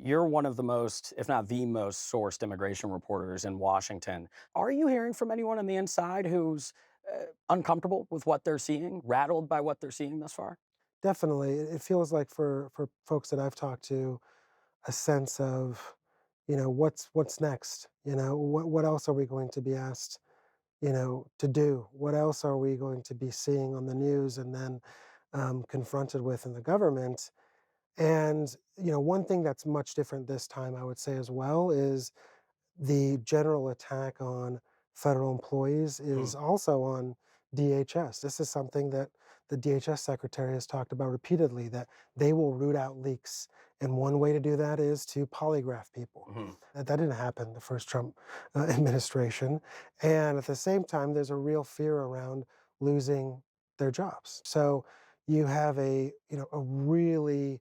You're one of the most, if not the most, sourced immigration reporters in Washington. Are you hearing from anyone on the inside who's uncomfortable with what they're seeing, rattled by what they're seeing thus far? Definitely. It feels like for folks that I've talked to, a sense of, what's next? What else are we going to be asked, to do? What else are we going to be seeing on the news and then confronted with in the government? And, one thing that's much different this time, I would say as well, is the general attack on federal employees Mm. is also on DHS. This is something that the DHS secretary has talked about repeatedly, that they will root out leaks. And one way to do that is to polygraph people. Mhm. That didn't happen the first Trump administration. And at the same time, there's a real fear around losing their jobs. So you have a really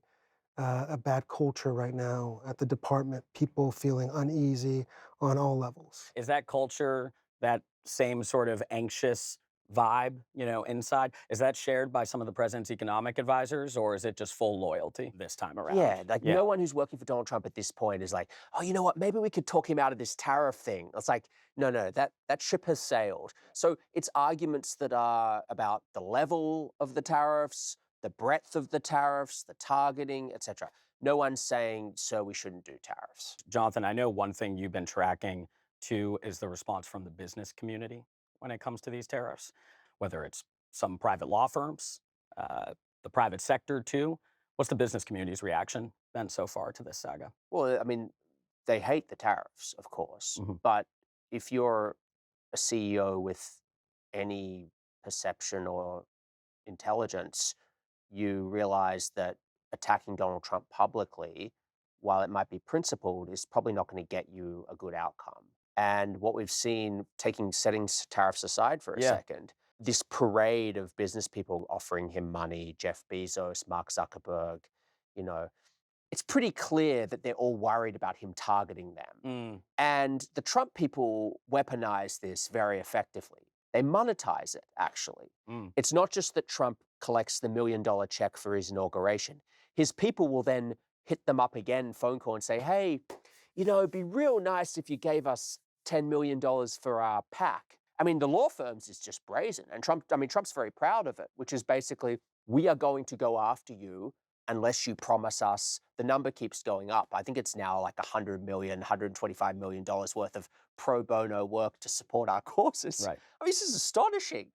a bad culture right now at the department, people feeling uneasy on all levels. Is that culture, that same sort of anxious vibe, inside, is that shared by some of the president's economic advisors, or is it just full loyalty this time around? Yeah, like Yeah. no one who's working for Donald Trump at this point is like, oh, you know what? Maybe we could talk him out of this tariff thing. It's like, no, no, that ship has sailed. So it's arguments that are about the level of the tariffs, the breadth of the tariffs, the targeting, etc. No one's saying, so we shouldn't do tariffs. Jonathan, I know one thing you've been tracking too is the response from the business community when it comes to these tariffs, whether it's some private law firms, uh, the private sector too. What's the business community's reaction been so far to this saga? Well, I mean, they hate the tariffs, of course, Mhm. but if you're a CEO with any perception or intelligence, you realize that attacking Donald Trump publicly, while it might be principled, is probably not going to get you a good outcome. And what we've seen, setting tariffs aside for a Yeah. second, this parade of business people offering him money, Jeff Bezos, Mark Zuckerberg, you know, it's pretty clear that they're all worried about him targeting them. Mm. And the Trump people weaponize this very effectively. They monetize it, actually. Mm. It's not just that Trump collects the $1 million check for his inauguration. His people will then hit them up again, phone call, and say, hey, it'd be real nice if you gave us $10 million for our PAC. I mean, the law firms is just brazen. And Trump's very proud of it, which is basically, we are going to go after you unless you promise us. The number keeps going up. I think it's now like $100 million, $125 million worth of pro bono work to support our causes. Right. I mean, this is astonishing.